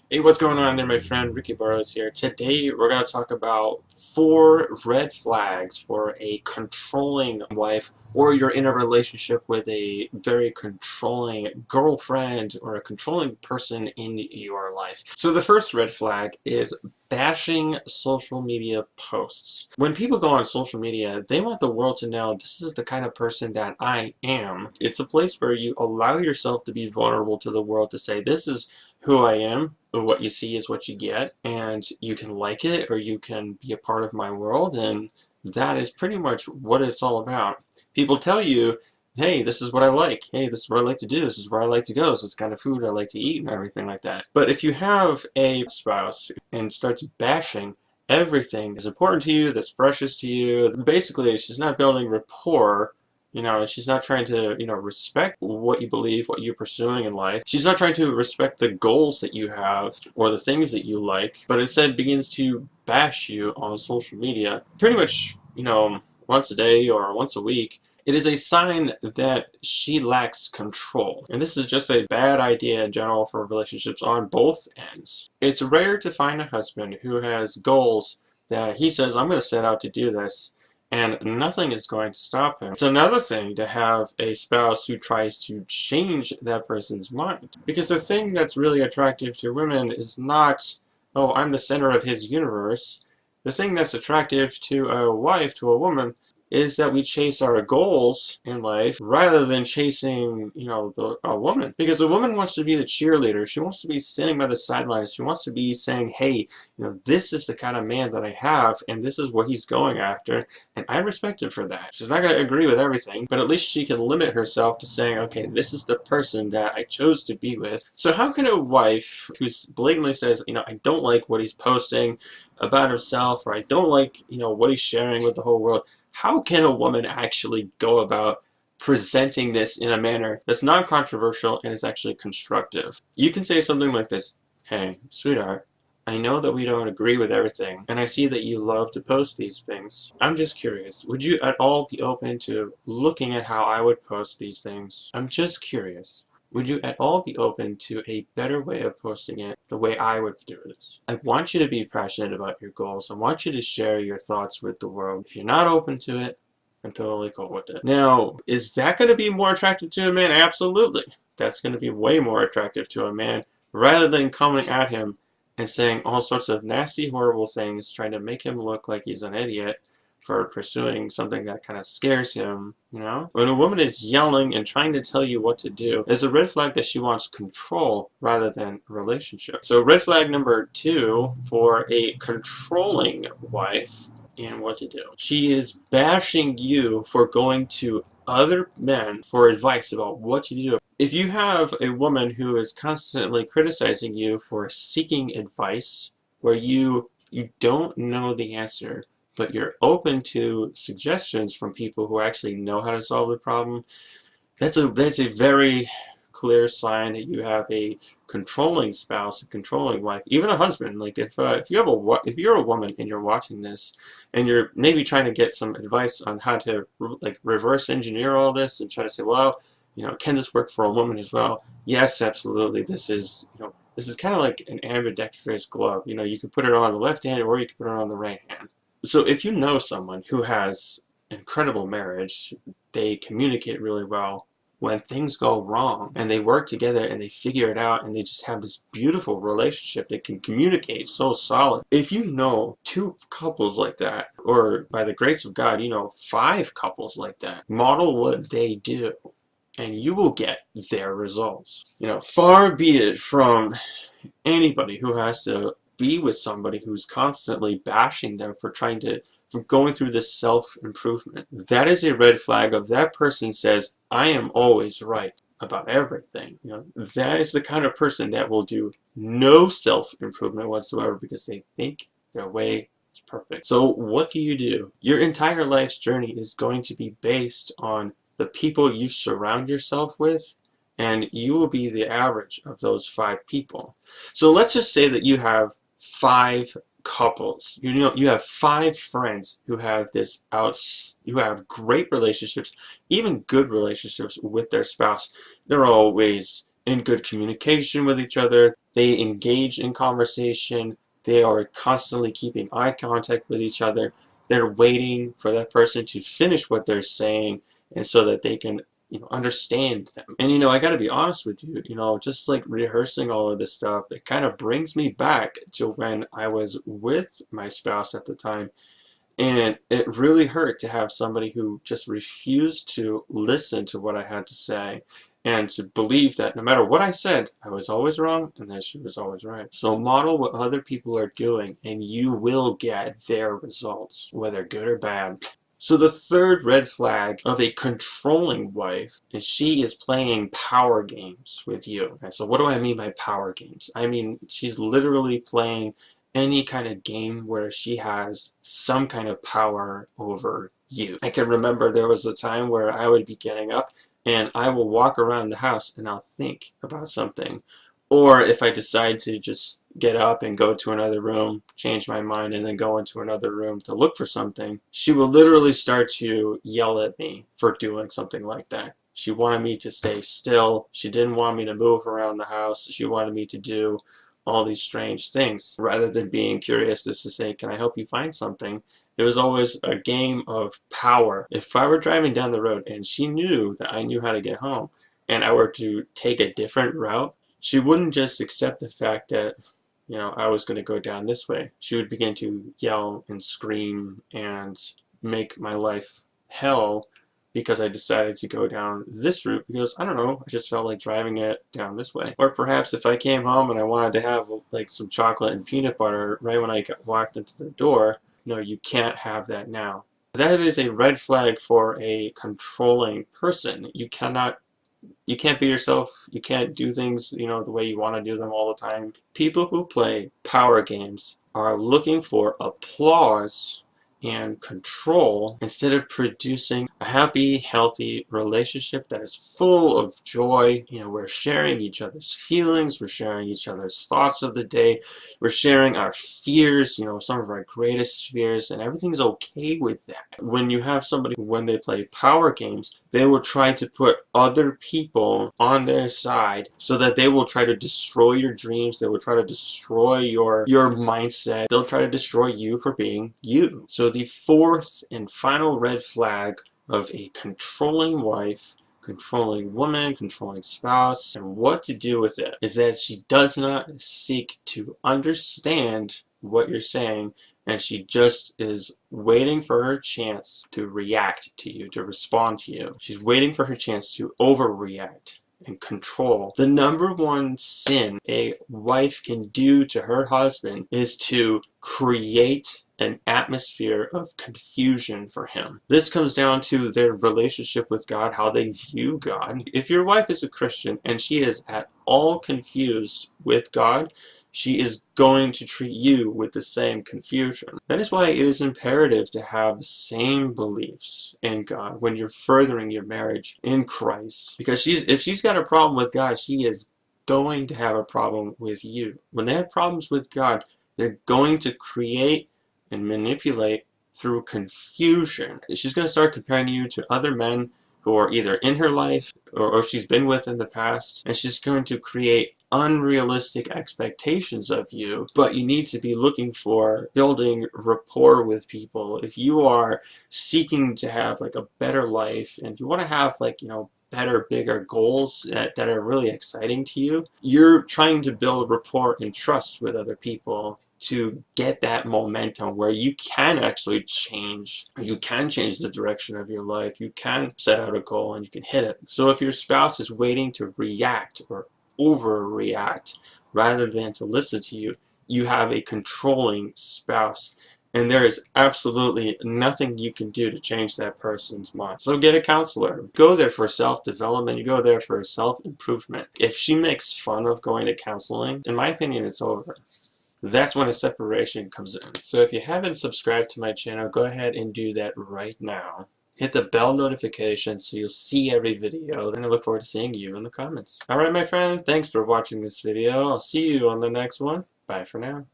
Hey, what's going on there, my friend? Ricky Burrows here. Today, we're going to talk about 4 red flags for a controlling wife, or you're in a relationship with a very controlling girlfriend or a controlling person in your life. So the first red flag is bashing social media posts. When people go on social media, they want the world to know this is the kind of person that I am. It's a place where you allow yourself to be vulnerable to the world, to say, this is who I am. What you see is what you get, and you can like it or you can be a part of my world, and that is pretty much what it's all about. People tell you, hey, this is what I like, hey, this is what I like to do, this is where I like to go, this is the kind of food I like to eat and everything like that. But if you have a spouse and starts bashing everything that's important to you, that's precious to you, basically she's not building rapport. She's not trying to, respect what you believe, what you're pursuing in life. She's not trying to respect the goals that you have or the things that you like, but instead begins to bash you on social media pretty much, once a day or once a week. It is a sign that she lacks control. And this is just a bad idea in general for relationships on both ends. It's rare to find a husband who has goals that he says, I'm going to set out to do this, and nothing is going to stop him. It's another thing to have a spouse who tries to change that person's mind. Because the thing that's really attractive to women is not, oh, I'm the center of his universe. The thing that's attractive to a wife, to a woman, is that we chase our goals in life rather than chasing, a woman. Because a woman wants to be the cheerleader. She wants to be sitting by the sidelines. She wants to be saying, hey, this is the kind of man that I have, and this is what he's going after, and I respect him for that. She's not going to agree with everything, but at least she can limit herself to saying, okay, this is the person that I chose to be with. So how can a wife who blatantly says, I don't like what he's posting about himself, or I don't like, what he's sharing with the whole world, how can a woman actually go about presenting this in a manner that's non-controversial and is actually constructive? You can say something like this, hey, sweetheart, I know that we don't agree with everything, and I see that you love to post these things. I'm just curious, would you at all be open to looking at how I would post these things? I'm just curious. Would you at all be open to a better way of posting it the way I would do it? I want you to be passionate about your goals. I want you to share your thoughts with the world. If you're not open to it, I'm totally cool with it. Now, is that going to be more attractive to a man? Absolutely. That's going to be way more attractive to a man, rather than coming at him and saying all sorts of nasty, horrible things, trying to make him look like he's an idiot for pursuing something that kind of scares him, When a woman is yelling and trying to tell you what to do, there's a red flag that she wants control rather than a relationship. So red flag number 2 for a controlling wife and what to do. She is bashing you for going to other men for advice about what to do. If you have a woman who is constantly criticizing you for seeking advice where you don't know the answer, but you're open to suggestions from people who actually know how to solve the problem, that's a very clear sign that you have a controlling spouse, a controlling wife, even a husband. Like if you're a woman and you're watching this, and you're maybe trying to get some advice on how to reverse engineer all this and try to say, well, can this work for a woman as well? Yes, absolutely. This is kind of like an ambidextrous glove. You can put it on the left hand or you can put it on the right hand. So if you know someone who has incredible marriage, they communicate really well. When things go wrong and they work together and they figure it out and they just have this beautiful relationship, they can communicate so solid. If you know 2 couples like that, or by the grace of God, 5 couples like that, model what they do and you will get their results. Far be it from anybody who has to be with somebody who's constantly bashing them for going through this self-improvement. That is a red flag of that person says, I am always right about everything. That is the kind of person that will do no self-improvement whatsoever because they think their way is perfect. So what do? Your entire life's journey is going to be based on the people you surround yourself with, and you will be the average of those 5 people. So let's just say that you have 5 couples. You have 5 friends who have who have great relationships, even good relationships with their spouse. They're always in good communication with each other. They engage in conversation. They are constantly keeping eye contact with each other. They're waiting for that person to finish what they're saying, and so that they can, understand them. And I got to be honest with you, just like rehearsing all of this stuff, it kind of brings me back to when I was with my spouse at the time. And it really hurt to have somebody who just refused to listen to what I had to say, and to believe that no matter what I said, I was always wrong and that she was always right. So model what other people are doing and you will get their results, whether good or bad. So the third red flag of a controlling wife is she is playing power games with you. Okay, so what do I mean by power games? I mean she's literally playing any kind of game where she has some kind of power over you. I can remember there was a time where I would be getting up and I will walk around the house and I'll think about something. Or if I decide to just get up and go to another room, change my mind, and then go into another room to look for something, she will literally start to yell at me for doing something like that. She wanted me to stay still. She didn't want me to move around the house. She wanted me to do all these strange things. Rather than being curious just to say, can I help you find something? It was always a game of power. If I were driving down the road and she knew that I knew how to get home and I were to take a different route, she wouldn't just accept the fact that, I was going to go down this way. She would begin to yell and scream and make my life hell because I decided to go down this route because, I don't know, I just felt like driving it down this way. Or perhaps if I came home and I wanted to have like some chocolate and peanut butter right when I walked into the door, no, you can't have that now. That is a red flag for a controlling person. You can't be yourself. You can't do things, the way you want to do them all the time. People who play power games are looking for applause and control instead of producing a happy, healthy relationship that is full of joy. We're sharing each other's feelings, we're sharing each other's thoughts of the day, we're sharing our fears, some of our greatest fears, and everything's okay with that. When you have somebody, when they play power games, they will try to put other people on their side so that they will try to destroy your dreams, they will try to destroy your mindset, they'll try to destroy you for being you. So the fourth and final red flag of a controlling wife, controlling woman, controlling spouse, and what to do with it is that she does not seek to understand what you're saying, and she just is waiting for her chance to react to you, to respond to you. She's waiting for her chance to overreact and control. The number one sin a wife can do to her husband is to create an atmosphere of confusion for him. This comes down to their relationship with God, how they view God. If your wife is a Christian and she is at all confused with God, she is going to treat you with the same confusion. That is why it is imperative to have the same beliefs in God when you're furthering your marriage in Christ. Because if she's got a problem with God, she is going to have a problem with you. When they have problems with God, they're going to create and manipulate through confusion. She's going to start comparing you to other men who are either in her life or she's been with in the past, and she's going to create unrealistic expectations of you. But you need to be looking for building rapport with people. If you are seeking to have like a better life and you want to have like, better, bigger goals that are really exciting to you, you're trying to build rapport and trust with other people to get that momentum where you can actually change. You can change the direction of your life. You can set out a goal and you can hit it. So if your spouse is waiting to react or overreact rather than to listen to you, you have a controlling spouse. And there is absolutely nothing you can do to change that person's mind. So get a counselor. Go there for self-development. You go there for self-improvement. If she makes fun of going to counseling, in my opinion, it's over. That's when a separation comes in. So if you haven't subscribed to my channel, go ahead and do that right now. Hit the bell notification so you'll see every video, and I look forward to seeing you in the comments. Alright my friend, thanks for watching this video. I'll see you on the next one. Bye for now.